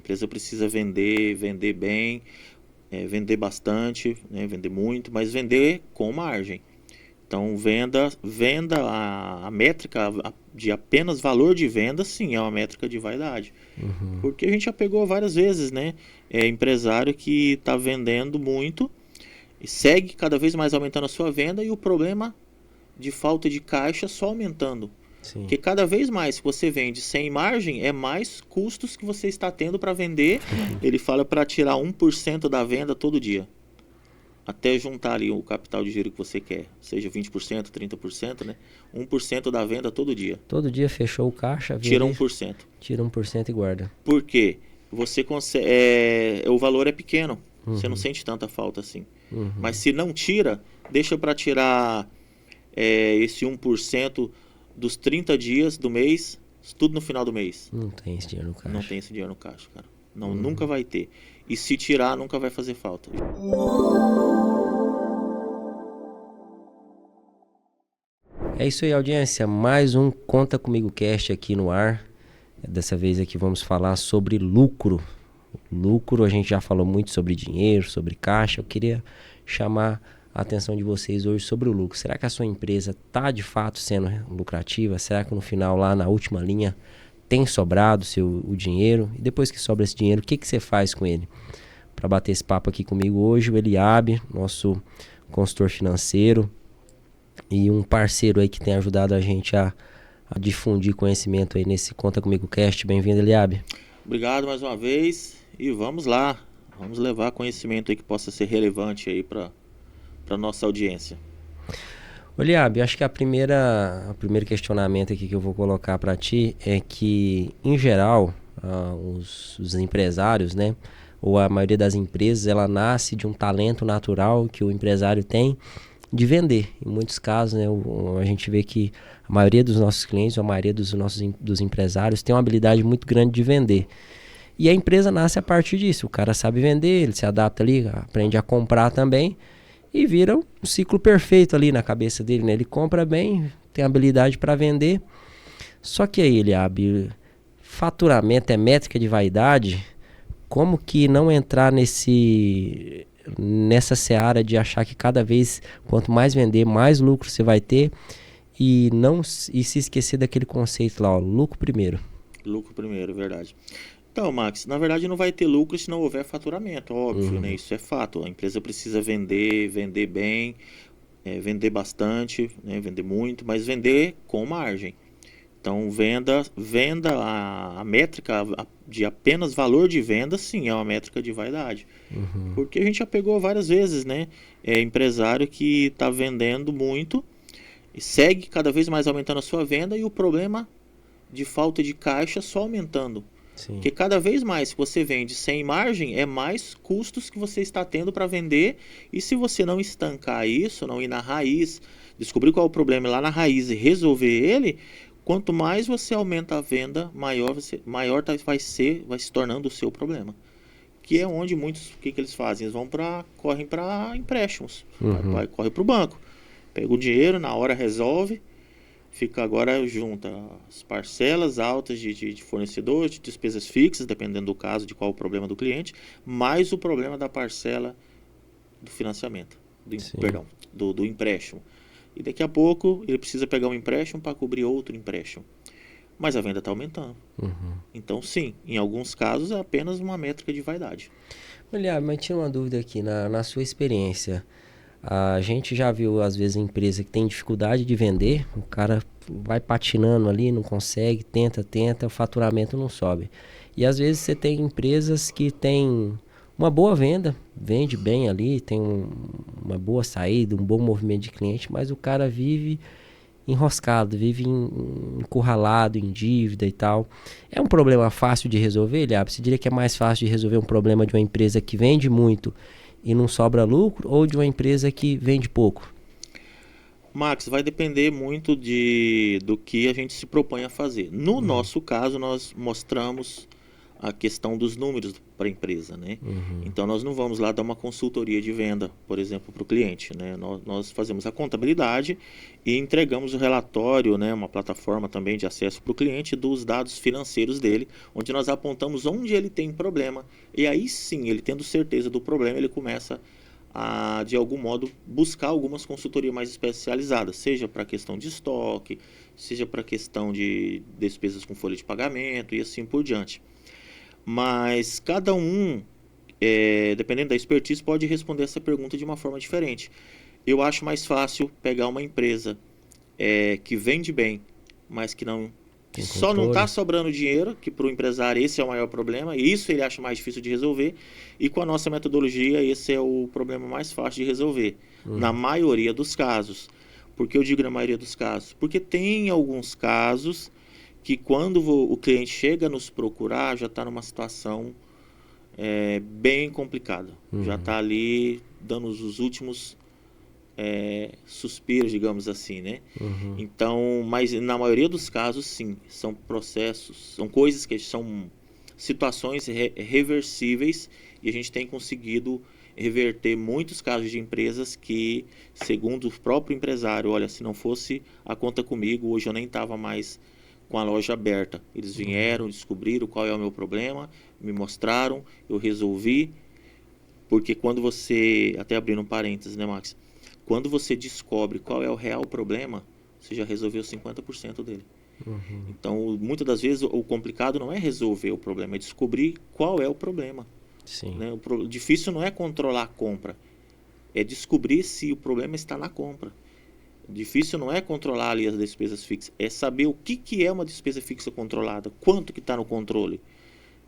empresa precisa vender bem, vender bastante, né, vender muito, mas vender com margem. Então, venda a métrica de apenas valor de venda, sim, é uma métrica de vaidade. Porque a gente já pegou várias vezes, né? Empresário que está vendendo muito e segue cada vez mais aumentando a sua venda e o problema de falta de caixa só aumentando. Sim. Porque cada vez mais que você vende sem margem, é mais custos que você está tendo para vender. Ele fala para tirar 1% da venda todo dia. Até juntar ali o capital de giro que você quer, seja 20%, 30%, né? 1% da venda todo dia. Todo dia fechou o caixa, Tira 1%. Tira 1% e guarda. Por quê? Você consegue, o valor é pequeno, você não sente tanta falta assim. Mas se não tira, deixa para tirar esse 1% dos 30 dias do mês, tudo no final do mês. Não tem esse dinheiro no caixa. Não tem esse dinheiro no caixa, cara. Não, nunca vai ter. E se tirar, nunca vai fazer falta. É isso aí, audiência. Mais um Conta Comigo Cast aqui no ar. Dessa vez aqui vamos falar sobre lucro. Lucro, a gente já falou muito sobre dinheiro, sobre caixa. Eu queria chamar a atenção de vocês hoje sobre o lucro. Será que a sua empresa está de fato sendo lucrativa? Será que no final, lá na última linha, tem sobrado o dinheiro? E depois que sobra esse dinheiro, o que você faz com ele? Para bater esse papo aqui comigo hoje, o Eliabe, nosso consultor financeiro e um parceiro aí que tem ajudado a gente a difundir conhecimento aí nesse Conta Comigo Cast. Bem-vindo, Eliabe. Obrigado mais uma vez e vamos lá. Vamos levar conhecimento aí que possa ser relevante aí para nossa audiência. Eliabe, acho que o primeiro questionamento aqui que eu vou colocar para ti é que, em geral, os empresários, né, ou a maioria das empresas, ela nasce de um talento natural que o empresário tem de vender. Em muitos casos, né, a gente vê que a maioria dos nossos clientes, a maioria dos empresários tem uma habilidade muito grande de vender. E a empresa nasce a partir disso. O cara sabe vender, ele se adapta ali, aprende a comprar também e vira um ciclo perfeito ali na cabeça dele, né? Ele compra bem, tem habilidade para vender. Só que aí, Eliabe, faturamento é métrica de vaidade. Como que não entrar nessa seara de achar que cada vez, quanto mais vender, mais lucro você vai ter e se esquecer daquele conceito lá, ó, lucro primeiro. Lucro primeiro, verdade. Então, Max, na verdade não vai ter lucro se não houver faturamento, óbvio, né? Isso é fato. A empresa precisa vender bem, vender bastante, né? Vender muito, mas vender com margem. Então, venda a métrica de apenas valor de venda, sim, é uma métrica de vaidade. Porque a gente já pegou várias vezes, né? Empresário que está vendendo muito e segue cada vez mais aumentando a sua venda e o problema de falta de caixa só aumentando. Sim. Porque cada vez mais que você vende sem margem, é mais custos que você está tendo para vender. E se você não estancar isso, não ir na raiz, descobrir qual é o problema lá na raiz e resolver ele, quanto mais você aumenta a venda, maior vai se tornando o seu problema. Que é onde muitos, o que eles fazem? Eles correm para empréstimos, corre para o banco. Pega o dinheiro, na hora resolve, fica agora junta as parcelas altas de fornecedor, de despesas fixas, dependendo do caso, de qual o problema do cliente, mais o problema da parcela do financiamento, do empréstimo. E daqui a pouco ele precisa pegar um empréstimo para cobrir outro empréstimo. Mas a venda está aumentando. Então, sim, em alguns casos é apenas uma métrica de vaidade. Olha, mas tinha uma dúvida aqui, na sua experiência. A gente já viu, às vezes, empresa que tem dificuldade de vender, o cara vai patinando ali, não consegue, tenta, o faturamento não sobe. E às vezes você tem empresas que têm uma boa venda, vende bem ali, tem uma boa saída, um bom movimento de cliente, mas o cara vive enroscado, vive encurralado em dívida e tal. É um problema fácil de resolver, Eliabe? Você diria que é mais fácil de resolver um problema de uma empresa que vende muito e não sobra lucro, ou de uma empresa que vende pouco? Max, vai depender muito do que a gente se propõe a fazer. No nosso caso, nós mostramos a questão dos números para a empresa, né? Uhum. Então nós não vamos lá dar uma consultoria de venda, por exemplo, para o cliente, né? Nós fazemos a contabilidade e entregamos o relatório, né? Uma plataforma também de acesso para o cliente dos dados financeiros dele, onde nós apontamos onde ele tem problema e aí sim, ele tendo certeza do problema, ele começa a, de algum modo, buscar algumas consultorias mais especializadas, seja para a questão de estoque, seja para a questão de despesas com folha de pagamento e assim por diante. Mas cada um, dependendo da expertise, pode responder essa pergunta de uma forma diferente. Eu acho mais fácil pegar uma empresa que vende bem, mas que não que Tem só não está controle. sobrando dinheiro, que para o empresário esse é o maior problema, e isso ele acha mais difícil de resolver, e com a nossa metodologia esse é o problema mais fácil de resolver, na maioria dos casos. Por que eu digo na maioria dos casos? Porque tem alguns casos que quando o cliente chega a nos procurar, já está numa situação bem complicada. Já está ali dando os últimos suspiros, digamos assim, né? Então, mas na maioria dos casos, sim, são processos, são coisas que são situações reversíveis e a gente tem conseguido reverter muitos casos de empresas que, segundo o próprio empresário, olha, se não fosse a conta comigo, hoje eu nem estava mais com a loja aberta. Eles vieram, descobriram qual é o meu problema, me mostraram, eu resolvi, porque quando você, até abrindo um parênteses, né, Max? Quando você descobre qual é o real problema, você já resolveu 50% dele. Então, muitas das vezes, o complicado não é resolver o problema, é descobrir qual é o problema. Sim. Né? O difícil não é controlar a compra, é descobrir se o problema está na compra. O difícil não é controlar ali as despesas fixas, é saber o que é uma despesa fixa controlada, quanto que está no controle.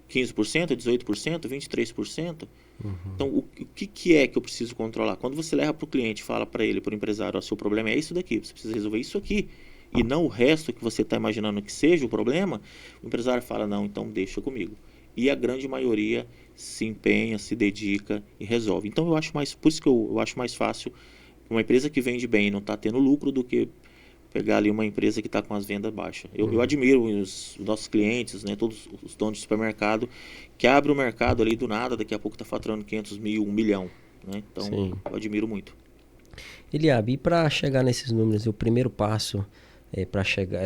15%, 18%, 23%? Então, o que é que eu preciso controlar? Quando você leva para o cliente, fala para ele, para o empresário, o seu problema é isso daqui, você precisa resolver isso aqui, e não o resto que você está imaginando que seja o problema, o empresário fala, não, então deixa comigo. E a grande maioria se empenha, se dedica e resolve. Então, eu acho por isso que eu acho mais fácil uma empresa que vende bem e não está tendo lucro do que pegar ali uma empresa que está com as vendas baixas. Eu admiro os nossos clientes, né, todos os donos de supermercado, que abrem o mercado ali do nada, daqui a pouco está faturando 500 mil, 1 milhão. Né? Então, Sim. eu admiro muito. Eliabe, e para chegar nesses números, o primeiro passo para chegar,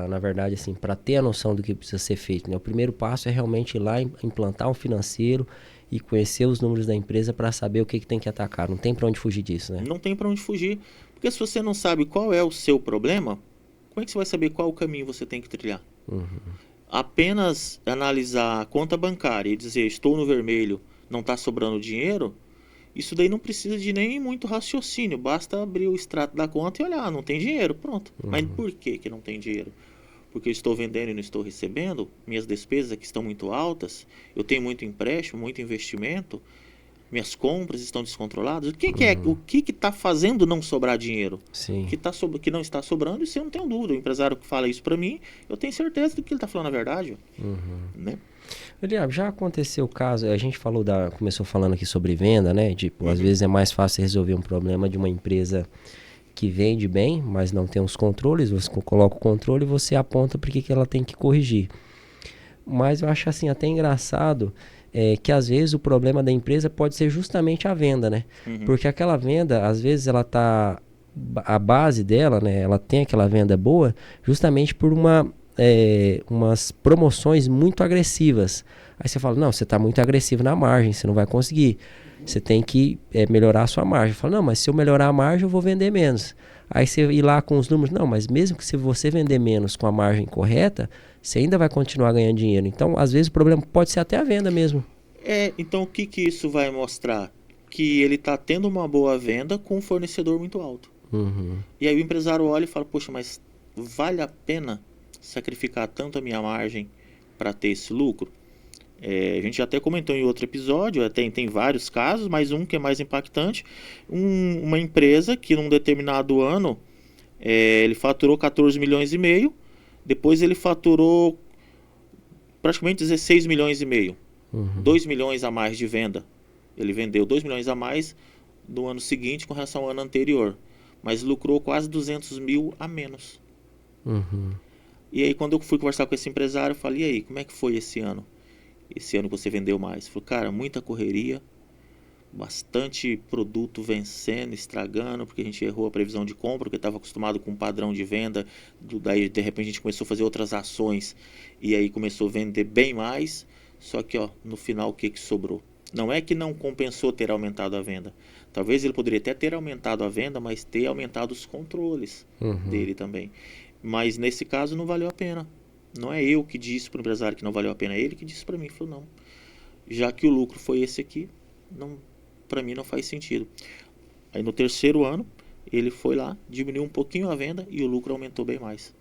na verdade, assim, para ter a noção do que precisa ser feito, né? O primeiro passo é realmente ir lá implantar um financeiro e conhecer os números da empresa para saber o que tem que atacar. Não tem para onde fugir disso, né? Não tem para onde fugir, porque se você não sabe qual é o seu problema, como é que você vai saber qual o caminho você tem que trilhar? Apenas analisar a conta bancária e dizer estou no vermelho, não está sobrando dinheiro, isso daí não precisa de nem muito raciocínio, basta abrir o extrato da conta e olhar, não tem dinheiro, pronto. Mas por que não tem dinheiro? Porque eu estou vendendo e não estou recebendo, minhas despesas aqui estão muito altas, eu tenho muito empréstimo, muito investimento, minhas compras estão descontroladas. O que está fazendo não sobrar dinheiro? Sim. Que não está sobrando, isso eu não tenho dúvida. O empresário que fala isso para mim, eu tenho certeza do que ele está falando a verdade. Né? Eliabe, já aconteceu o caso, a gente começou falando aqui sobre venda, né? Tipo, às vezes é mais fácil resolver um problema de uma empresa que vende bem, mas não tem os controles, você coloca o controle e você aponta para que ela tem que corrigir. Mas eu acho assim até engraçado que às vezes o problema da empresa pode ser justamente a venda, né? Porque aquela venda, às vezes ela tá, a base dela, né? Ela tem aquela venda boa justamente por umas promoções muito agressivas. Aí você fala, não, você está muito agressivo na margem, você não vai conseguir. Você tem que melhorar a sua margem. Fala, não, mas se eu melhorar a margem, eu vou vender menos. Aí você ir lá com os números, não, mas mesmo que se você vender menos com a margem correta, você ainda vai continuar ganhando dinheiro. Então, às vezes, o problema pode ser até a venda mesmo. Então o que isso vai mostrar? Que ele está tendo uma boa venda com um fornecedor muito alto. E aí o empresário olha e fala, poxa, mas vale a pena sacrificar tanto a minha margem para ter esse lucro? A gente já até comentou em outro episódio, tem vários casos, mas um que é mais impactante, uma empresa que num determinado ano ele faturou 14 milhões e meio, depois ele faturou praticamente 16 milhões e meio, 2 milhões a mais de venda. Ele vendeu 2 milhões a mais no ano seguinte com relação ao ano anterior, mas lucrou quase 200 mil a menos. E aí quando eu fui conversar com esse empresário, eu falei, e aí, como é que foi esse ano? esse ano que você vendeu mais? Ele falou, cara, muita correria, bastante produto vencendo, estragando, porque a gente errou a previsão de compra, porque estava acostumado com um padrão de venda, daí de repente a gente começou a fazer outras ações e aí começou a vender bem mais, só que ó, no final o que que sobrou? Não é que não compensou ter aumentado a venda, talvez ele poderia até ter aumentado a venda, mas ter aumentado os controles dele também, mas nesse caso não valeu a pena. Não é eu que disse para o empresário que não valeu a pena, é ele que disse para mim, falou não, já que o lucro foi esse aqui, não, para mim não faz sentido. Aí no terceiro ano, ele foi lá, diminuiu um pouquinho a venda e o lucro aumentou bem mais.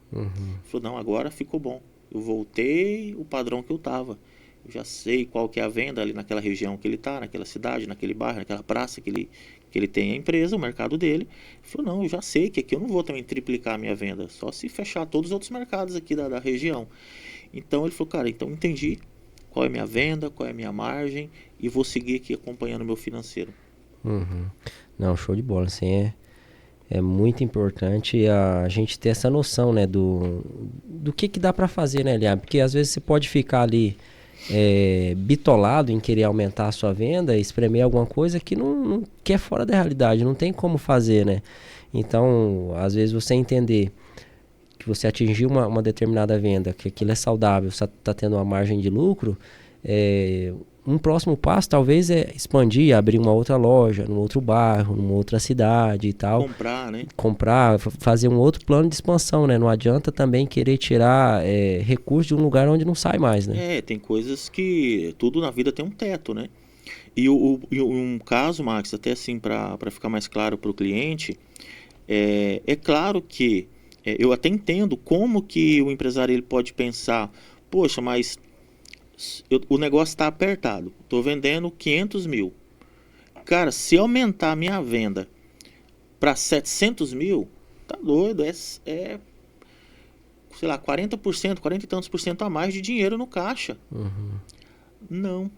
Falou, não, agora ficou bom. Eu voltei o padrão que eu estava. Eu já sei qual que é a venda ali naquela região que ele está, naquela cidade, naquele bairro, naquela praça que ele tem a empresa, o mercado dele. Ele falou, não, eu já sei que aqui eu não vou também triplicar a minha venda, só se fechar todos os outros mercados aqui da região. Então ele falou, cara, então entendi qual é a minha venda, qual é a minha margem e vou seguir aqui acompanhando o meu financeiro. Não, show de bola, assim, é muito importante a gente ter essa noção, né, do que dá para fazer, né, Eliab? Porque às vezes você pode ficar ali bitolado em querer aumentar a sua venda, espremer alguma coisa que é fora da realidade, não tem como fazer, né? Então, às vezes você entender que você atingiu uma determinada venda, que aquilo é saudável, você está tendo uma margem de lucro, um próximo passo talvez é expandir, abrir uma outra loja, num outro bairro, numa outra cidade e tal. Comprar, né? Fazer um outro plano de expansão, né? Não adianta também querer tirar recursos de um lugar onde não sai mais, né? Tem coisas que tudo na vida tem um teto, né? E um caso, Max, até assim para ficar mais claro para o cliente, é claro que eu até entendo como que o empresário ele pode pensar, poxa, mas o negócio está apertado, estou vendendo 500 mil. Cara, se aumentar a minha venda para 700 mil, tá doido, sei lá, 40%, 40 e tantos por cento a mais de dinheiro no caixa. Não.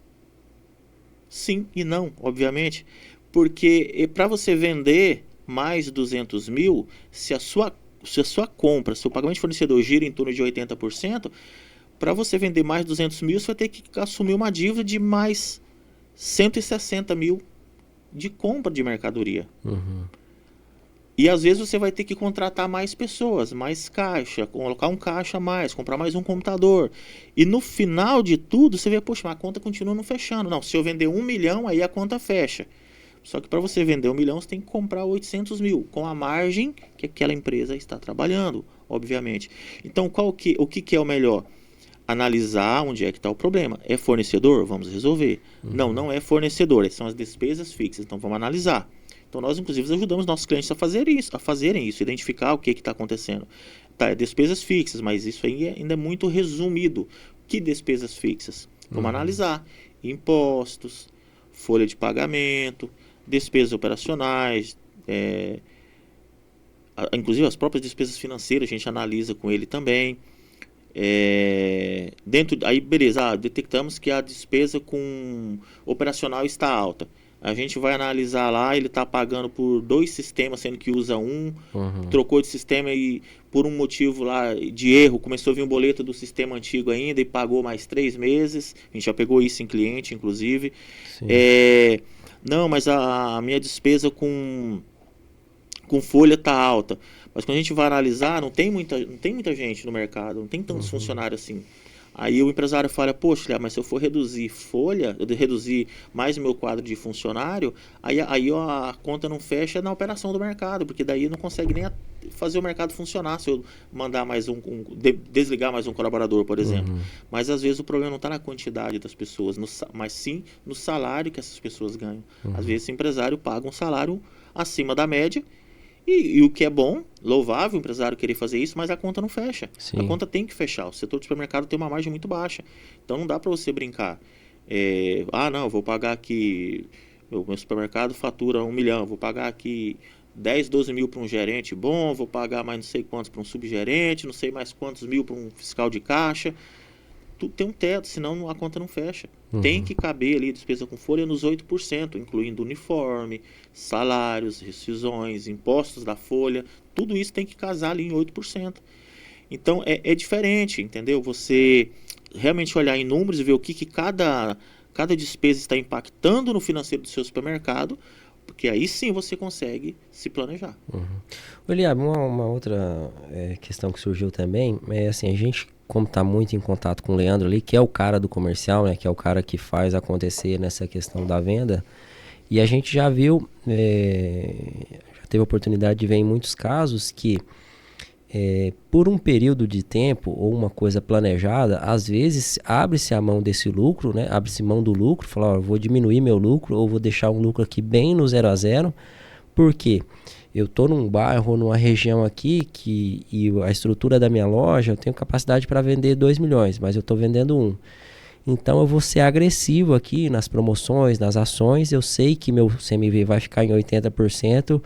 Sim e não, obviamente. Porque para você vender mais 200 mil, se a sua compra, seu pagamento de fornecedor gira em torno de 80%, para você vender mais 200 mil, você vai ter que assumir uma dívida de mais 160 mil de compra de mercadoria. E às vezes você vai ter que contratar mais pessoas, mais caixa, colocar um caixa a mais, comprar mais um computador. E no final de tudo, você vê, poxa, mas a conta continua não fechando. Não, se eu vender 1 milhão, aí a conta fecha. Só que para você vender 1 milhão, você tem que comprar 800 mil, com a margem que aquela empresa está trabalhando, obviamente. Então, o que é o melhor? Analisar onde é que está o problema. É fornecedor? Vamos resolver. Não é fornecedor, são as despesas fixas. Então, vamos analisar. Então, nós, inclusive, ajudamos nossos clientes a fazerem isso, identificar o que está acontecendo. Tá, despesas fixas, mas isso aí ainda é muito resumido. Que despesas fixas? Vamos analisar. Impostos, folha de pagamento, despesas operacionais, inclusive as próprias despesas financeiras, a gente analisa com ele também. Aí beleza, detectamos que a despesa com operacional está alta. A gente vai analisar lá, ele está pagando por 2 sistemas, sendo que usa um, trocou de sistema e por um motivo lá de erro, começou a vir um boleto do sistema antigo ainda e pagou mais 3 meses. A gente já pegou isso em cliente, inclusive. Não, mas a minha despesa com folha está alta. Mas quando a gente vai analisar, não tem muita gente no mercado, não tem tantos funcionários assim. Aí o empresário fala, poxa, mas se eu for reduzir folha, eu reduzir mais o meu quadro de funcionário, aí a conta não fecha na operação do mercado, porque daí não consegue nem fazer o mercado funcionar se eu mandar mais desligar mais um colaborador, por exemplo. Mas às vezes o problema não está na quantidade das pessoas, mas sim no salário que essas pessoas ganham. Às vezes esse empresário paga um salário acima da média, e o que é bom, louvável o empresário querer fazer isso, mas a conta não fecha. Sim. A conta tem que fechar. O setor de supermercado tem uma margem muito baixa. Então não dá para você brincar. Não, eu vou pagar aqui, meu supermercado fatura 1 milhão, vou pagar aqui 10, 12 mil para um gerente bom, vou pagar mais não sei quantos para um subgerente, não sei mais quantos mil para um fiscal de caixa. Tudo tem um teto, senão a conta não fecha. Tem que caber ali despesa com folha nos 8%, incluindo uniforme, salários, rescisões, impostos da folha, tudo isso tem que casar ali em 8%. Então é diferente, entendeu? Você realmente olhar em números e ver o que cada despesa está impactando no financeiro do seu supermercado, porque aí sim você consegue se planejar. Eliabe, uma outra questão que surgiu também é assim, a gente, como está muito em contato com o Leandro ali, que é o cara do comercial, né, que é o cara que faz acontecer nessa questão da venda, e a gente já viu, já teve a oportunidade de ver em muitos casos que por um período de tempo ou uma coisa planejada, às vezes abre-se a mão desse lucro, né? Abre-se mão do lucro, fala, ó, vou diminuir meu lucro ou vou deixar um lucro aqui bem no 0 a 0, porque eu estou num bairro, numa região aqui e a estrutura da minha loja, eu tenho capacidade para vender 2 milhões, mas eu estou vendendo 1. Então eu vou ser agressivo aqui nas promoções, nas ações, eu sei que meu CMV vai ficar em 80%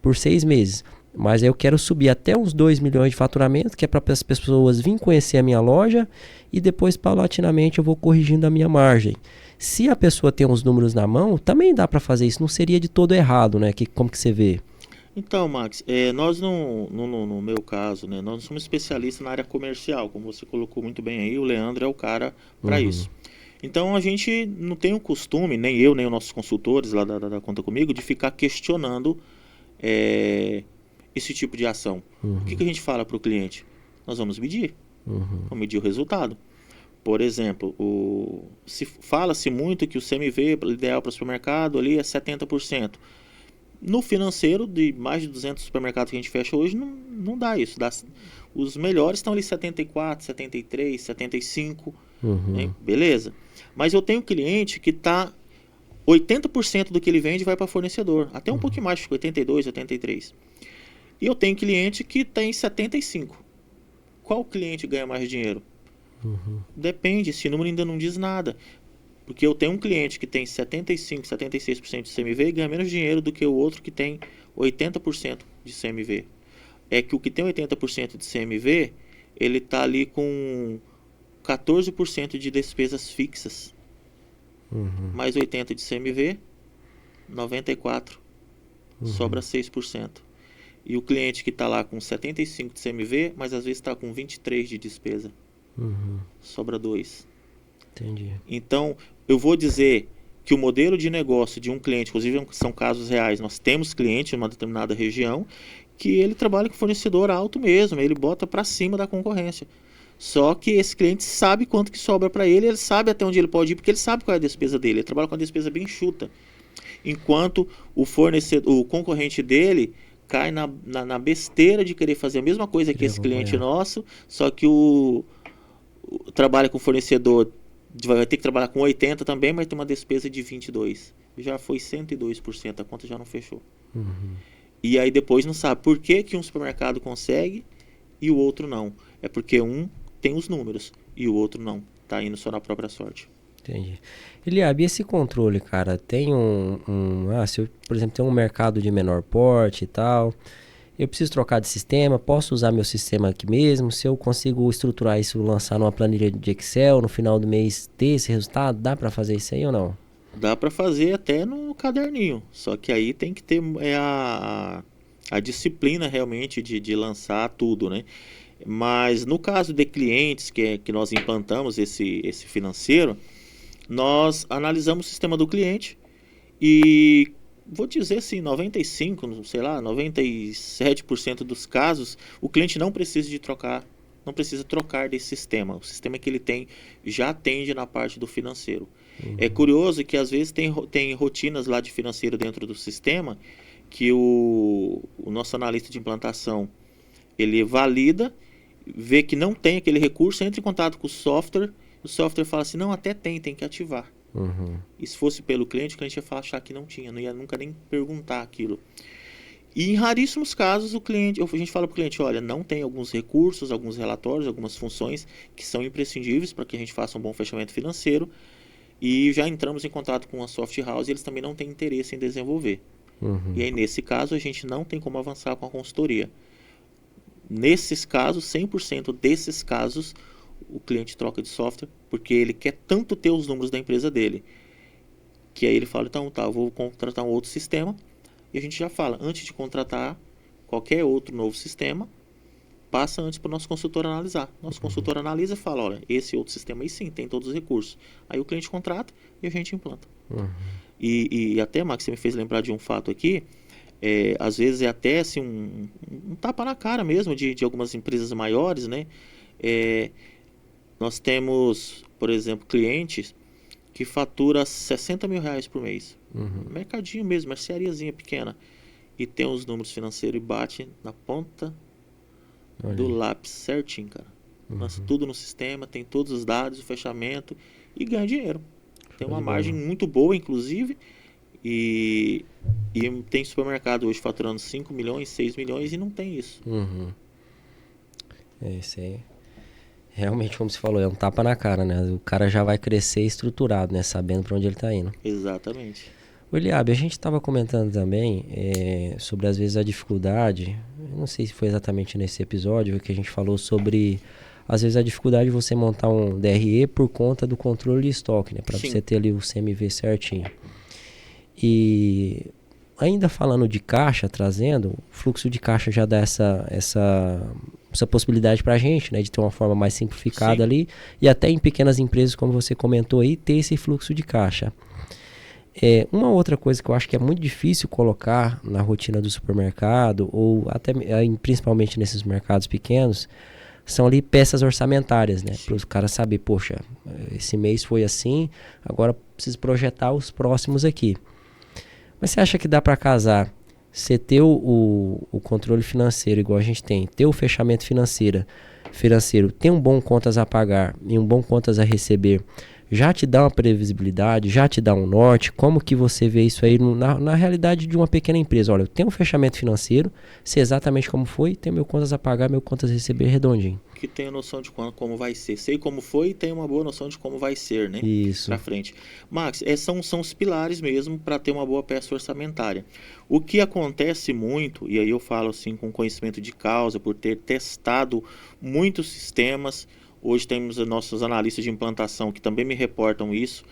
por 6 meses. Mas eu quero subir até uns 2 milhões de faturamento, que é para as pessoas virem conhecer a minha loja e depois, paulatinamente, eu vou corrigindo a minha margem. Se a pessoa tem os números na mão, também dá para fazer isso, não seria de todo errado, né? Como que você vê? Então, Max, nós no meu caso, né, nós não somos especialistas na área comercial, como você colocou muito bem aí, o Leandro é o cara para isso. Então a gente não tem o costume, nem eu, nem os nossos consultores lá da Conta Comigo, de ficar questionando esse tipo de ação. O que a gente fala para o cliente? Nós vamos medir. Vamos medir o resultado. Por exemplo, fala-se muito que o CMV ideal para o supermercado ali é 70%. No financeiro, de mais de 200 supermercados que a gente fecha hoje, não dá isso. Os melhores estão ali 74, 73, 75, né? Beleza. Mas eu tenho cliente que está 80% do que ele vende vai para fornecedor. Até um pouquinho mais, 82, 83. E eu tenho cliente que tem 75. Qual cliente ganha mais dinheiro? Depende, esse número ainda não diz nada. Porque eu tenho um cliente que tem 75, 76% de CMV e ganha menos dinheiro do que o outro que tem 80% de CMV. É que o que tem 80% de CMV, ele está ali com 14% de despesas fixas. Mais 80% de CMV, 94%. Sobra 6%. E o cliente que está lá com 75 de CMV, mas às vezes está com 23 de despesa. Sobra 2. Entendi. Então, eu vou dizer que o modelo de negócio de um cliente, inclusive são casos reais, nós temos cliente em uma determinada região que ele trabalha com fornecedor alto mesmo, ele bota para cima da concorrência. Só que esse cliente sabe quanto que sobra para ele sabe até onde ele pode ir, porque ele sabe qual é a despesa dele, ele trabalha com uma despesa bem enxuta. Enquanto o concorrente dele cai na besteira de querer fazer a mesma coisa que esse cliente nosso, só que trabalha com fornecedor, vai ter que trabalhar com 80 também, mas tem uma despesa de 22. Já foi 102%, a conta já não fechou. E aí depois não sabe por que um supermercado consegue e o outro não. É porque um tem os números e o outro não. Tá indo só na própria sorte. Entendi. Eliabe, e esse controle, cara, tem se eu, por exemplo, tem um mercado de menor porte e tal, eu preciso trocar de sistema, posso usar meu sistema aqui mesmo, se eu consigo estruturar isso, lançar numa planilha de Excel, no final do mês ter esse resultado, dá para fazer isso aí ou não? Dá para fazer até no caderninho, só que aí tem que ter a disciplina realmente de lançar tudo, né? Mas no caso de clientes que nós implantamos esse financeiro, nós analisamos o sistema do cliente e vou dizer assim, 95, sei lá, 97% dos casos, o cliente não precisa trocar desse sistema. O sistema que ele tem já atende na parte do financeiro. É curioso que às vezes tem rotinas lá de financeiro dentro do sistema que o nosso analista de implantação, ele valida, vê que não tem aquele recurso, entra em contato com o software fala assim, não, até tem que ativar. E se fosse pelo cliente, o cliente ia achar que não tinha, não ia nunca nem perguntar aquilo. E em raríssimos casos, a gente fala para o cliente, olha, não tem alguns recursos, alguns relatórios, algumas funções que são imprescindíveis para que a gente faça um bom fechamento financeiro, e já entramos em contato com a soft house e eles também não têm interesse em desenvolver. E aí, nesse caso, a gente não tem como avançar com a consultoria. Nesses casos, 100% desses casos, o cliente troca de software, porque ele quer tanto ter os números da empresa dele, que aí ele fala, então tá, eu vou contratar um outro sistema, e a gente já fala, antes de contratar qualquer outro novo sistema, passa antes para o nosso consultor analisar. Nosso consultor analisa e fala, olha, esse outro sistema aí sim, tem todos os recursos. Aí o cliente contrata e a gente implanta. E até, Max, você me fez lembrar de um fato aqui, às vezes é até assim, um tapa na cara mesmo de algumas empresas maiores, né? Nós temos, por exemplo, clientes que fatura 60 mil reais por mês. Mercadinho mesmo, merceariazinha pequena. E tem os números financeiros e bate na ponta do lápis certinho, cara. Lança tudo no sistema, tem todos os dados, o fechamento e ganha dinheiro. Tem uma margem muito boa, inclusive. E tem supermercado hoje faturando 5 milhões, 6 milhões e não tem isso. Isso aí. Realmente, como você falou, é um tapa na cara, né? O cara já vai crescer estruturado, né? Sabendo para onde ele está indo. Exatamente. O Eliabe, a gente estava comentando também sobre, às vezes, a dificuldade. Eu não sei se foi exatamente nesse episódio que a gente falou sobre, às vezes, a dificuldade de você montar um DRE por conta do controle de estoque, né? Para você ter ali o CMV certinho. E ainda falando de caixa, trazendo, o fluxo de caixa já dá essa possibilidade para a gente, né, de ter uma forma mais simplificada ali, e até em pequenas empresas, como você comentou aí, ter esse fluxo de caixa. Uma outra coisa que eu acho que é muito difícil colocar na rotina do supermercado, ou até principalmente nesses mercados pequenos, são ali peças orçamentárias, né, para os caras saber, poxa, esse mês foi assim, agora preciso projetar os próximos aqui. Mas você acha que dá para casar você ter o controle financeiro igual a gente tem, ter o fechamento financeiro, ter um bom contas a pagar e um bom contas a receber, já te dá uma previsibilidade, já te dá um norte? Como que você vê isso aí na realidade de uma pequena empresa? Olha, eu tenho um fechamento financeiro, sei exatamente como foi, tenho meu contas a pagar, meu contas a receber redondinho. Que tenho noção de como vai ser. Sei como foi e tenho uma boa noção de como vai ser, né? Isso. Pra frente. Max, são os pilares mesmo para ter uma boa peça orçamentária. O que acontece muito, e aí eu falo assim com conhecimento de causa, por ter testado muitos sistemas. Hoje temos nossos analistas de implantação que também me reportam isso.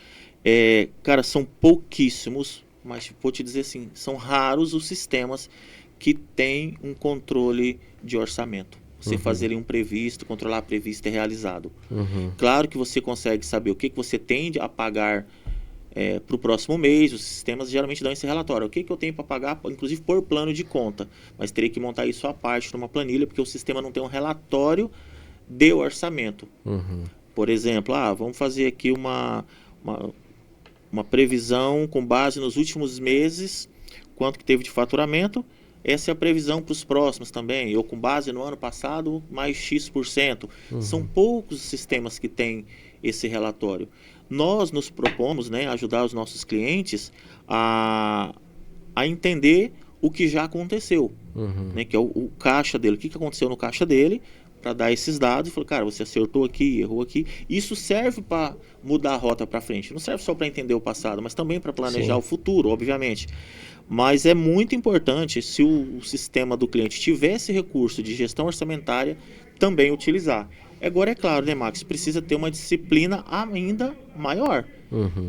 Cara, são pouquíssimos, mas vou te dizer assim, são raros os sistemas que têm um controle de orçamento. Você fazer ali um previsto, controlar previsto e realizado. Claro que você consegue saber o que você tende a pagar para o próximo mês. Os sistemas geralmente dão esse relatório. O que eu tenho para pagar, inclusive por plano de conta. Mas teria que montar isso à parte numa planilha, porque o sistema não tem um relatório de orçamento. Por exemplo, vamos fazer aqui uma previsão com base nos últimos meses, quanto que teve de faturamento. Essa é a previsão para os próximos também, ou com base no ano passado, mais X%. São poucos os sistemas que têm esse relatório. Nós nos propomos, né, ajudar os nossos clientes a entender o que já aconteceu, né, que é o caixa dele, o que aconteceu no caixa dele, para dar esses dados e falar, cara, você acertou aqui, errou aqui. Isso serve para mudar a rota para frente. Não serve só para entender o passado, mas também para planejar o futuro, obviamente. Mas é muito importante, se o sistema do cliente tiver esse recurso de gestão orçamentária, também utilizar. Agora, é claro, né, Max, precisa ter uma disciplina ainda maior,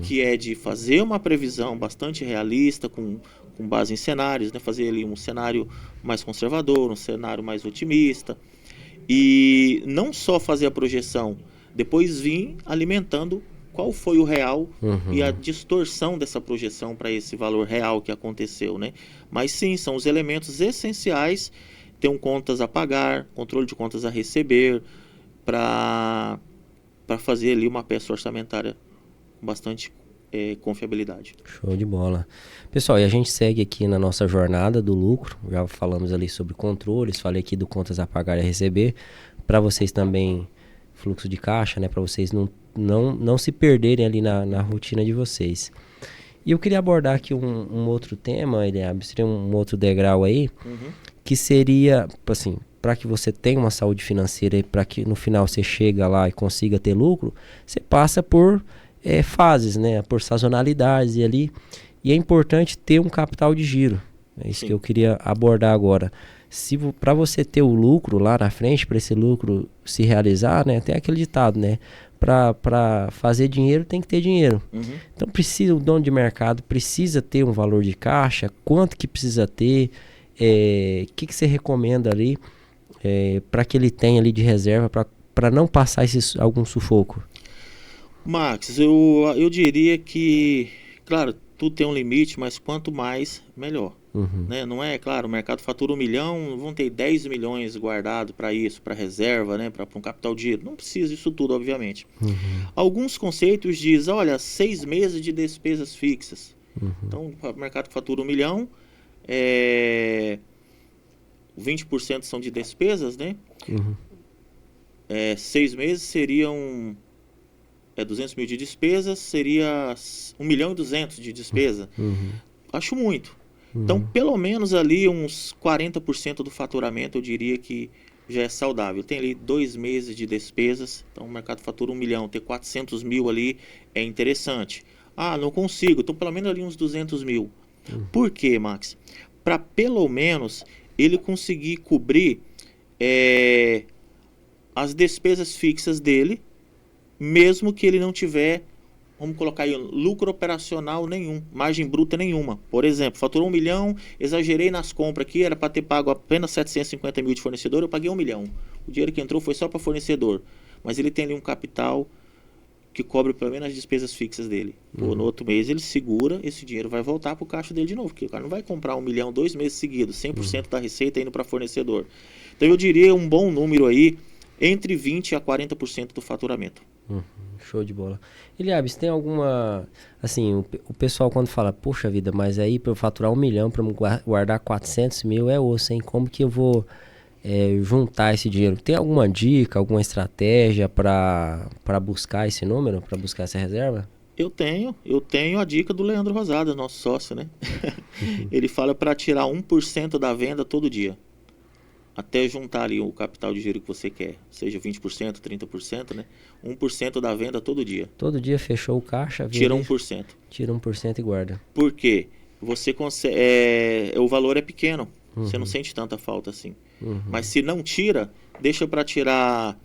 que é de fazer uma previsão bastante realista, com base em cenários, né, fazer ali um cenário mais conservador, um cenário mais otimista. E não só fazer a projeção, depois vir alimentando qual foi o real e a distorção dessa projeção para esse valor real que aconteceu, né? Mas sim, são os elementos essenciais, ter um contas a pagar, controle de contas a receber, para fazer ali uma peça orçamentária com bastante confiabilidade. Show de bola. Pessoal, e a gente segue aqui na nossa jornada do lucro, já falamos ali sobre controles, falei aqui do contas a pagar e a receber, para vocês também fluxo de caixa, né, para vocês não se perderem ali na rotina de vocês. E eu queria abordar aqui um outro tema, Eliabe, seria um outro degrau aí, que seria, assim, para que você tenha uma saúde financeira e para que no final você chega lá e consiga ter lucro, você passa por fases, né, por sazonalidades e é importante ter um capital de giro. É isso que eu queria abordar agora. Para você ter o lucro lá na frente, para esse lucro se realizar, né, tem aquele ditado, né, para fazer dinheiro tem que ter dinheiro. Então o dono de mercado precisa ter um valor de caixa, quanto que precisa ter, que você recomenda ali para que ele tenha ali de reserva para não passar algum sufoco? Max, eu diria que, claro, tudo tem um limite, mas quanto mais, melhor. Uhum. Né? Não é, claro, o mercado fatura 1 milhão, vão ter 10 milhões guardado para isso, para reserva, né? Para um capital de giro. Não precisa disso tudo, obviamente. Uhum. Alguns conceitos dizem, olha, 6 meses de despesas fixas. Uhum. Então, o mercado fatura 1 milhão, 20% são de despesas, né? Uhum. 6 meses seriam 200 mil de despesas, seria 1 milhão e 200 de despesa. Uhum. Acho muito. Então, pelo menos ali uns 40% do faturamento eu diria que já é saudável. Tem ali 2 meses de despesas, então o mercado fatura 1 milhão, ter 400 mil ali é interessante. Ah, não consigo, então pelo menos ali uns 200 mil. Por quê, Max? Para pelo menos ele conseguir cobrir as despesas fixas dele, mesmo que ele não tiver, vamos colocar aí, lucro operacional nenhum, margem bruta nenhuma. Por exemplo, faturou 1 milhão, exagerei nas compras aqui, era para ter pago apenas 750 mil de fornecedor, eu paguei 1 milhão. O dinheiro que entrou foi só para fornecedor, mas ele tem ali um capital que cobre pelo menos as despesas fixas dele. Pô, no outro mês ele segura, esse dinheiro vai voltar para o caixa dele de novo, porque o cara não vai comprar 1 milhão 2 meses seguidos, 100% da receita indo para fornecedor. Então eu diria um bom número aí, entre 20% a 40% do faturamento. Show de bola. Eliabes, tem alguma... Assim, o pessoal quando fala, poxa vida, mas aí para eu faturar 1 milhão, para eu guardar 400 mil é osso, hein? Como que eu vou juntar esse dinheiro? Tem alguma dica, alguma estratégia para buscar esse número, para buscar essa reserva? Eu tenho a dica do Leandro Rosado, nosso sócio, né? Ele fala para tirar 1% da venda todo dia, até juntar ali o capital de giro que você quer, seja 20%, 30%, né? 1% da venda todo dia. Todo dia fechou o caixa, tira 1%. Tira 1% e guarda. Por quê? Você consegue, o valor é pequeno, você não sente tanta falta assim. Mas se não tira, deixa para tirar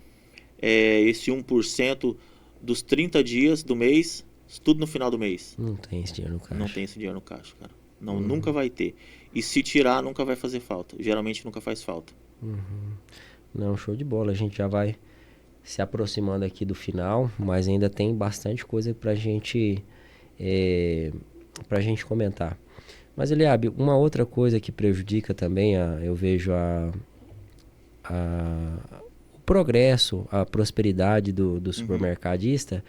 esse 1% dos 30 dias do mês, tudo no final do mês. Não tem esse dinheiro no caixa. Não tem esse dinheiro no caixa, cara. Não, nunca vai ter. E se tirar, nunca vai fazer falta. Geralmente nunca faz falta. Não, show de bola. A gente já vai se aproximando aqui do final, mas ainda tem bastante coisa pra gente comentar. Mas, Eliabe, uma outra coisa que prejudica também, eu vejo o progresso, a prosperidade do supermercadista,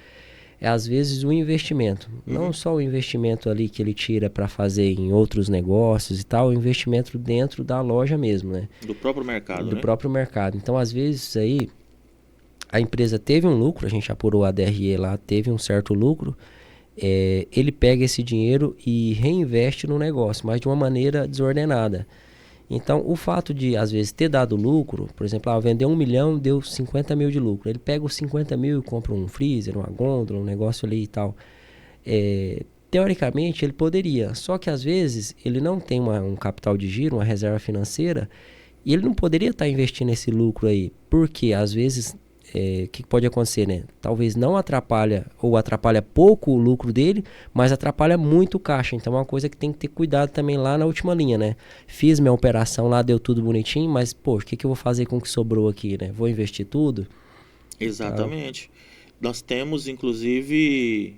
é às vezes o investimento. Não só o investimento ali que ele tira para fazer em outros negócios e tal, o investimento dentro da loja mesmo, né? Do próprio mercado, Do próprio mercado. Então, às vezes, isso aí, a empresa teve um lucro, a gente apurou a DRE lá, teve um certo lucro, ele pega esse dinheiro e reinveste no negócio, mas de uma maneira desordenada. Então, o fato de, às vezes, ter dado lucro, por exemplo, vendeu 1 milhão, deu 50 mil de lucro. Ele pega os 50 mil e compra um freezer, uma gôndola, um negócio ali e tal. Teoricamente, ele poderia. Só que, às vezes, ele não tem um capital de giro, uma reserva financeira, e ele não poderia estar investindo esse lucro aí. Porque, às vezes, o que pode acontecer, né? Talvez não atrapalha, ou atrapalha pouco o lucro dele, mas atrapalha muito o caixa. Então é uma coisa que tem que ter cuidado também lá na última linha, né? Fiz minha operação lá, deu tudo bonitinho, mas, poxa, o que eu vou fazer com o que sobrou aqui, né? Vou investir tudo? Exatamente. Nós temos, inclusive,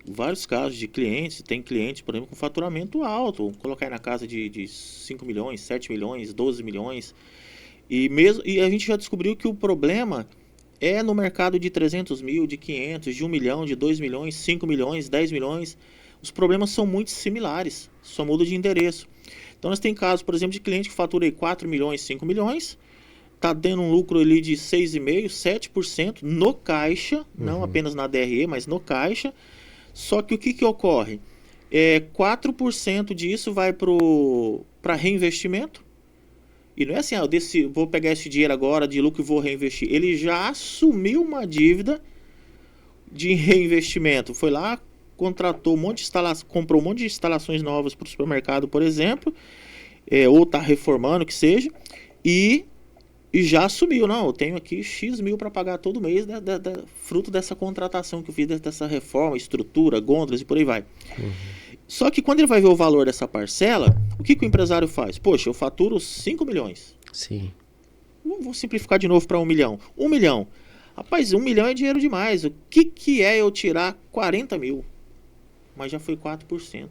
vários casos de clientes. Tem clientes, por exemplo, com faturamento alto. Vamos colocar aí na casa de 5 milhões, 7 milhões, 12 milhões. E a gente já descobriu que o problema é no mercado de 300 mil, de 500, de 1 milhão, de 2 milhões, 5 milhões, 10 milhões. Os problemas são muito similares, só muda de endereço. Então nós temos casos, por exemplo, de cliente que fatura aí 4 milhões, 5 milhões, está dando um lucro ali de 6,5%, 7% no caixa, não apenas na DRE, mas no caixa. Só que o que ocorre? 4% disso vai para reinvestimento. E não é assim, vou pegar esse dinheiro agora de lucro e vou reinvestir. Ele já assumiu uma dívida de reinvestimento. Foi lá, contratou comprou um monte de instalações novas para o supermercado, por exemplo, ou está reformando, que seja, e já assumiu. Não, eu tenho aqui X mil para pagar todo mês, fruto dessa contratação que eu fiz, dessa reforma, estrutura, gôndolas e por aí vai. Só que quando ele vai ver o valor dessa parcela, o que o empresário faz? Poxa, eu faturo 5 milhões. Sim. Vou simplificar de novo para 1 milhão. 1 milhão. Rapaz, 1 milhão é dinheiro demais. O que é eu tirar 40 mil? Mas já foi 4%.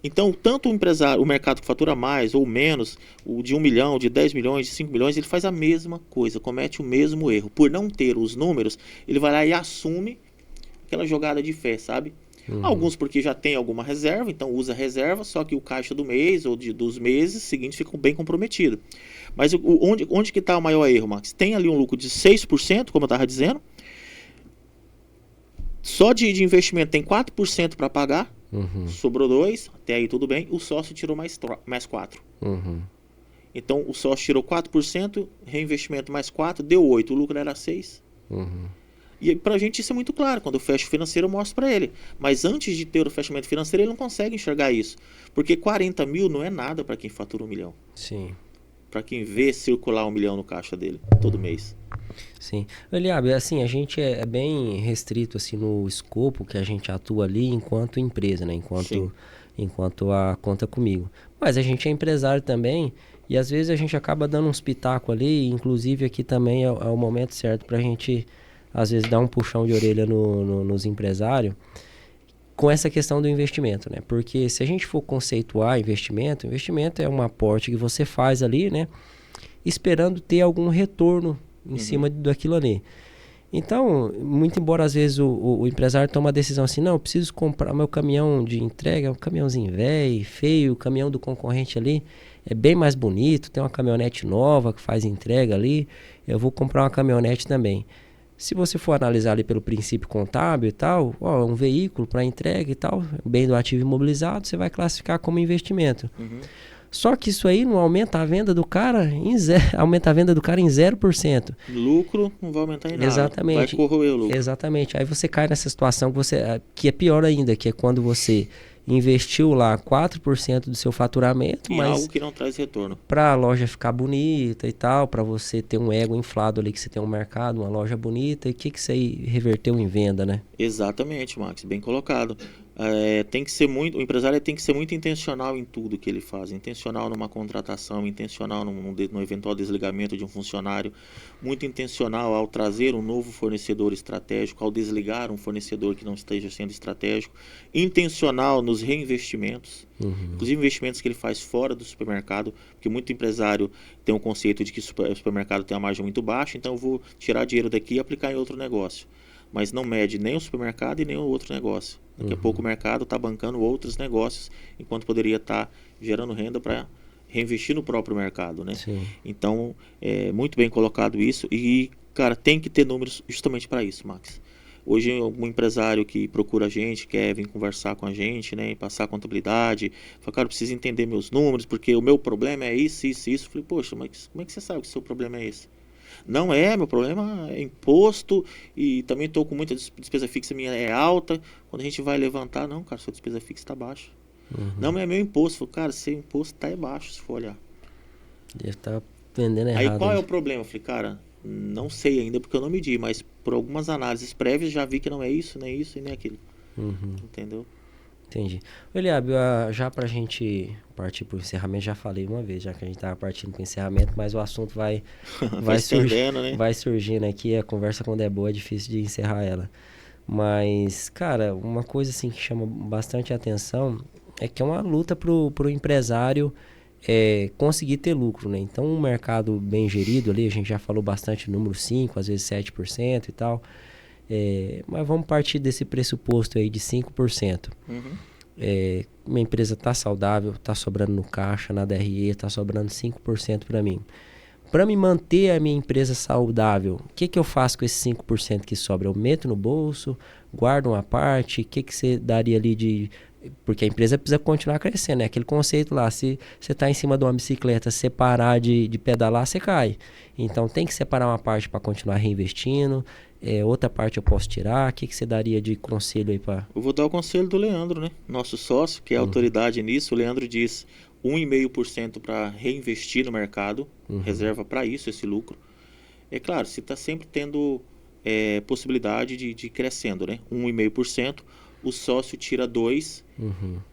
Então, tanto o empresário, o mercado que fatura mais ou menos, o de 1 milhão, de 10 milhões, de 5 milhões, ele faz a mesma coisa, comete o mesmo erro. Por não ter os números, ele vai lá e assume aquela jogada de fé, sabe? Alguns porque já tem alguma reserva, então usa reserva, só que o caixa do mês ou dos meses seguintes ficam bem comprometido. Mas onde que está o maior erro, Max? Tem ali um lucro de 6%, como eu estava dizendo, só de investimento tem 4% para pagar, sobrou 2%, até aí tudo bem, o sócio tirou mais 4%. Então o sócio tirou 4%, reinvestimento mais 4%, deu 8%, o lucro era 6%. E pra gente isso é muito claro, quando eu fecho o financeiro eu mostro para ele. Mas antes de ter o fechamento financeiro ele não consegue enxergar isso. Porque 40 mil não é nada para quem fatura 1 milhão. Sim. Para quem vê circular 1 milhão no caixa dele todo mês. Sim. Eliabe, assim, a gente é bem restrito assim, no escopo que a gente atua ali enquanto empresa, né? Enquanto a Conta Comigo. Mas a gente é empresário também e às vezes a gente acaba dando uns pitacos ali, inclusive aqui também é o momento certo para a gente, às vezes, dar um puxão de orelha nos empresários com essa questão do investimento, né? Porque se a gente for conceituar investimento é um aporte que você faz ali, né? Esperando ter algum retorno em cima daquilo ali. Então, muito embora às vezes o empresário tome a decisão assim, não, eu preciso comprar meu caminhão de entrega, um caminhãozinho velho, feio, o caminhão do concorrente ali é bem mais bonito, tem uma caminhonete nova que faz entrega ali, eu vou comprar uma caminhonete também. Se você for analisar ali pelo princípio contábil e tal, um veículo para entrega e tal, bem do ativo imobilizado, você vai classificar como investimento. Só que isso aí não aumenta a venda do cara aumenta a venda do cara em 0%. Lucro não vai aumentar em nada. Exatamente. Vai corroer o lucro. Exatamente. Aí você cai nessa situação que é pior ainda, que é quando você investiu lá 4% do seu faturamento, em mas algo que não traz retorno. Para a loja ficar bonita e tal, para você ter um ego inflado ali, que você tem um mercado, uma loja bonita, e o que isso aí reverteu em venda, né? Exatamente, Max, bem colocado. O empresário tem que ser muito intencional em tudo que ele faz, intencional numa contratação, intencional no eventual desligamento de um funcionário, muito intencional ao trazer um novo fornecedor estratégico, ao desligar um fornecedor que não esteja sendo estratégico, intencional nos reinvestimentos, inclusive investimentos que ele faz fora do supermercado, porque muito empresário tem um conceito de que o supermercado tem uma margem muito baixa, então eu vou tirar dinheiro daqui e aplicar em outro negócio. Mas não mede nem o supermercado e nem o outro negócio. Daqui a pouco o mercado está bancando outros negócios, enquanto poderia estar gerando renda para reinvestir no próprio mercado, né? Sim. Então, é muito bem colocado isso e, cara, tem que ter números justamente para isso, Max. Hoje, algum empresário que procura a gente, quer vir conversar com a gente, né, passar a contabilidade, fala, cara, eu preciso entender meus números, porque o meu problema é isso, isso, isso. Eu falei, poxa, mas como é que você sabe que o seu problema é esse? Não é, meu problema é imposto e também estou com muita despesa fixa, minha é alta. Quando a gente vai levantar, não, cara, sua despesa fixa está baixa. Não é meu imposto. Falei, cara, seu imposto está baixo, se for olhar. Deve estar vendendo errado. Aí qual é o problema? Eu falei, cara, não sei ainda porque eu não medi, mas por algumas análises prévias já vi que não é isso, nem isso e nem aquilo. Entendeu? Entendi. Eliabe, já pra gente partir pro encerramento, já falei uma vez, já que a gente tava partindo pro encerramento, mas o assunto vai né? Vai surgindo aqui, a conversa quando é boa é difícil de encerrar ela. Mas, cara, uma coisa assim que chama bastante atenção é que é uma luta pro empresário conseguir ter lucro, né? Então, um mercado bem gerido ali, a gente já falou bastante número 5%, às vezes 7% e tal. Mas vamos partir desse pressuposto aí de 5%. Minha empresa está saudável, está sobrando no caixa, na DRE, está sobrando 5% para mim. Para me manter a minha empresa saudável, o que eu faço com esses 5% que sobra? Eu meto no bolso, guardo uma parte, o que você daria ali de... Porque a empresa precisa continuar crescendo, né? Aquele conceito lá, se você está em cima de uma bicicleta, se você parar de pedalar, você cai. Então tem que separar uma parte para continuar reinvestindo, outra parte eu posso tirar. O que você daria de conselho aí para... Eu vou dar o conselho do Leandro, né? Nosso sócio, que é autoridade nisso. O Leandro diz 1,5% para reinvestir no mercado, reserva para isso esse lucro. É claro, se está sempre tendo possibilidade de ir crescendo, né? 1,5%, o sócio tira 2%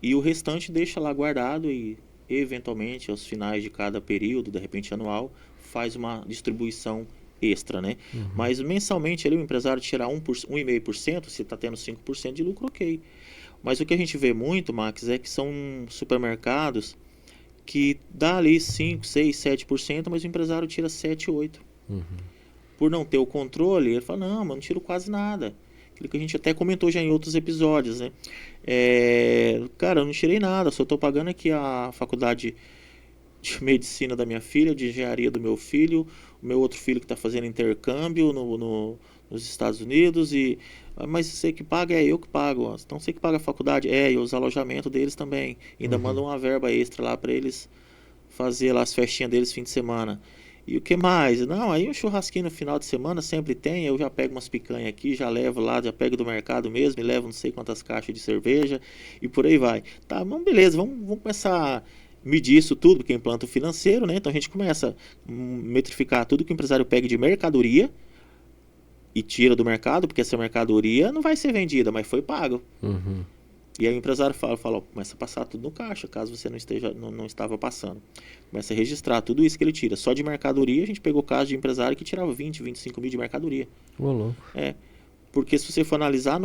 e o restante deixa lá guardado e eventualmente, aos finais de cada período, de repente anual, faz uma distribuição extra, né? Mas mensalmente ali o empresário tirar 1,5%, se está tendo 5% de lucro, ok. Mas o que a gente vê muito, Max, é que são supermercados que dá ali 5, 6, 7%, mas o empresário tira 7, 8%. Por não ter o controle, ele fala, não, mas não tiro quase nada. Aquilo que a gente até comentou já em outros episódios, né? Cara, eu não tirei nada, só estou pagando aqui a faculdade de medicina da minha filha, de engenharia do meu filho, o meu outro filho que está fazendo intercâmbio nos Estados Unidos, mas você que paga, eu que pago. Então você que paga a faculdade, e os alojamentos deles também. Ainda mandam uma verba extra lá para eles fazer lá as festinhas deles fim de semana. E o que mais? Não, aí um churrasquinho no final de semana sempre tem, eu já pego umas picanhas aqui, já levo lá, já pego do mercado mesmo, e levo não sei quantas caixas de cerveja, e por aí vai. Tá, bom, beleza, vamos começar a medir isso tudo, porque é implanta financeiro, né? Então a gente começa a metrificar tudo que o empresário pega de mercadoria e tira do mercado, porque essa mercadoria não vai ser vendida, mas foi pago. E aí o empresário fala, ó, começa a passar tudo no caixa, caso você não estava passando. Começa a registrar tudo isso que ele tira. Só de mercadoria, a gente pegou caso de empresário que tirava 20, 25 mil de mercadoria. Louco. Porque se você for analisar,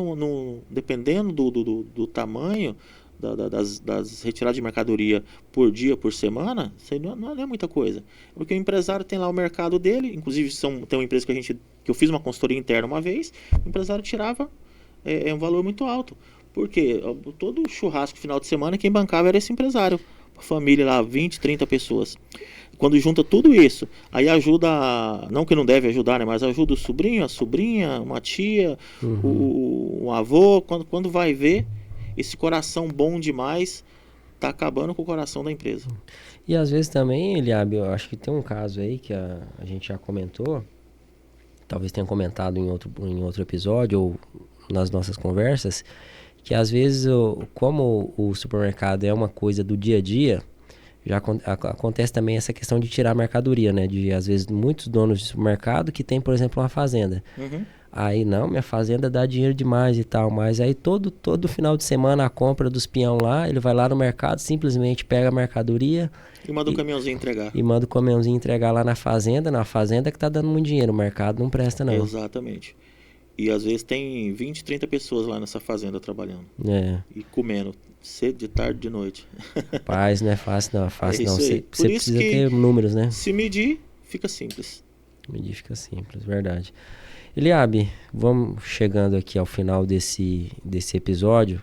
dependendo do tamanho das retiradas de mercadoria por dia, por semana, isso não é muita coisa. Porque o empresário tem lá o mercado dele, inclusive tem uma empresa que eu fiz uma consultoria interna uma vez, o empresário tirava um valor muito alto. Porque todo churrasco final de semana, quem bancava era esse empresário. A família lá, 20, 30 pessoas. Quando junta tudo isso, aí ajuda, não que não deve ajudar, né? Mas ajuda o sobrinho, a sobrinha, uma tia, o avô. Quando vai ver, esse coração bom demais tá acabando com o coração da empresa. E às vezes também, Eliabe, eu acho que tem um caso aí que a gente já comentou, talvez tenha comentado em outro episódio ou nas nossas conversas, que às vezes, como o supermercado é uma coisa do dia a dia, já acontece também essa questão de tirar a mercadoria, né? De, às vezes, muitos donos de supermercado que tem, por exemplo, uma fazenda. Aí, não, minha fazenda dá dinheiro demais e tal, mas aí todo final de semana a compra dos peão lá, ele vai lá no mercado, simplesmente pega a mercadoria... E manda o caminhãozinho entregar. E manda o caminhãozinho entregar lá na fazenda que tá dando muito dinheiro, o mercado não presta não. Exatamente. E às vezes tem 20, 30 pessoas lá nessa fazenda trabalhando. E comendo, cedo, de tarde, de noite. Paz, não é fácil não, Você Por isso precisa ter números, né? Se medir, fica simples. Medir fica simples, verdade. Eliabe, vamos chegando aqui ao final desse episódio.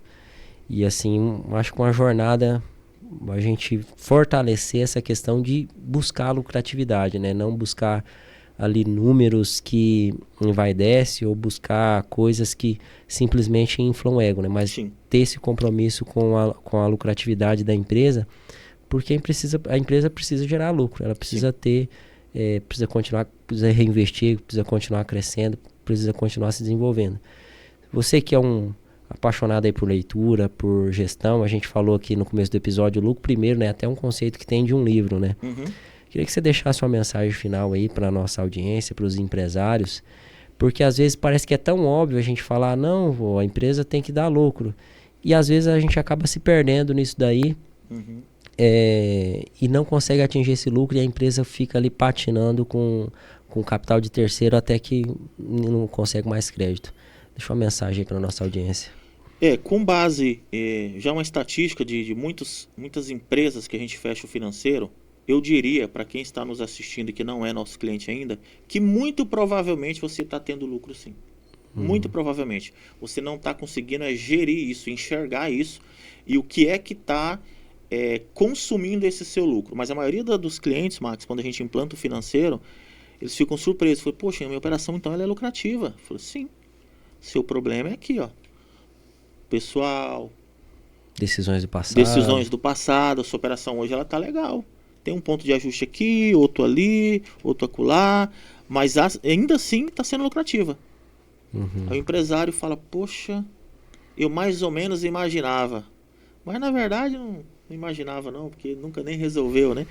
E assim, acho que uma jornada, a gente fortalecer essa questão de buscar a lucratividade, né? Não buscar ali números que envaidecem ou buscar coisas que simplesmente inflam o ego, né? Mas ter esse compromisso com a lucratividade da empresa, porque a empresa precisa gerar lucro, ela precisa ter, precisa reinvestir, precisa continuar crescendo, precisa continuar se desenvolvendo. Você que é um apaixonado aí por leitura, por gestão, a gente falou aqui no começo do episódio, o lucro primeiro, né? Até um conceito que tem de um livro, né? Queria que você deixasse uma mensagem final aí para a nossa audiência, para os empresários, porque às vezes parece que é tão óbvio a gente falar, não, a empresa tem que dar lucro. E às vezes a gente acaba se perdendo nisso daí e não consegue atingir esse lucro e a empresa fica ali patinando com capital de terceiro até que não consegue mais crédito. Deixa uma mensagem aí para a nossa audiência. Com base, já uma estatística de muitas empresas que a gente fecha o financeiro, eu diria, para quem está nos assistindo e que não é nosso cliente ainda, que muito provavelmente você está tendo lucro sim. Muito provavelmente. Você não está conseguindo gerir isso, enxergar isso, e o que é que está consumindo esse seu lucro. Mas a maioria dos clientes, Max, quando a gente implanta o financeiro, eles ficam surpresos. Falam, poxa, a minha operação então ela é lucrativa. Eu falo, sim. Seu problema é aqui, ó. Pessoal. Decisões do passado. A sua operação hoje ela tá legal. Tem um ponto de ajuste aqui, outro ali, outro acolá, mas ainda assim está sendo lucrativa. Aí o empresário fala, poxa, eu mais ou menos imaginava. Mas na verdade não imaginava não, porque nunca nem resolveu, né?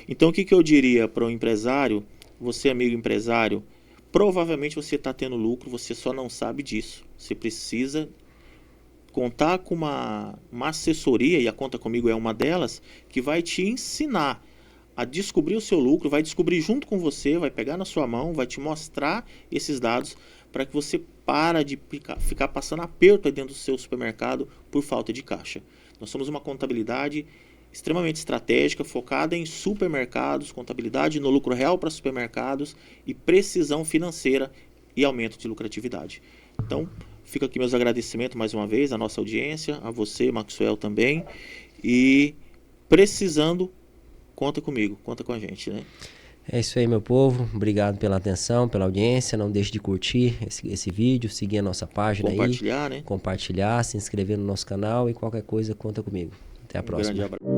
Então o que eu diria para o empresário, você amigo empresário, provavelmente você está tendo lucro, você só não sabe disso. Você precisa contar com uma assessoria, e a Conta Comigo é uma delas, que vai te ensinar a descobrir o seu lucro, vai descobrir junto com você, vai pegar na sua mão, vai te mostrar esses dados para que você para de ficar passando aperto aí dentro do seu supermercado por falta de caixa. Nós somos uma contabilidade extremamente estratégica, focada em supermercados, contabilidade no lucro real para supermercados e precisão financeira e aumento de lucratividade. Então, fica aqui meus agradecimentos mais uma vez à nossa audiência, a você, Maxwell, também. E precisando, conta comigo, conta com a gente, né? É isso aí, meu povo. Obrigado pela atenção, pela audiência. Não deixe de curtir esse vídeo, seguir a nossa página compartilhar, aí. Né? Compartilhar, se inscrever no nosso canal e qualquer coisa, conta comigo. Até a próxima. Grande abraço.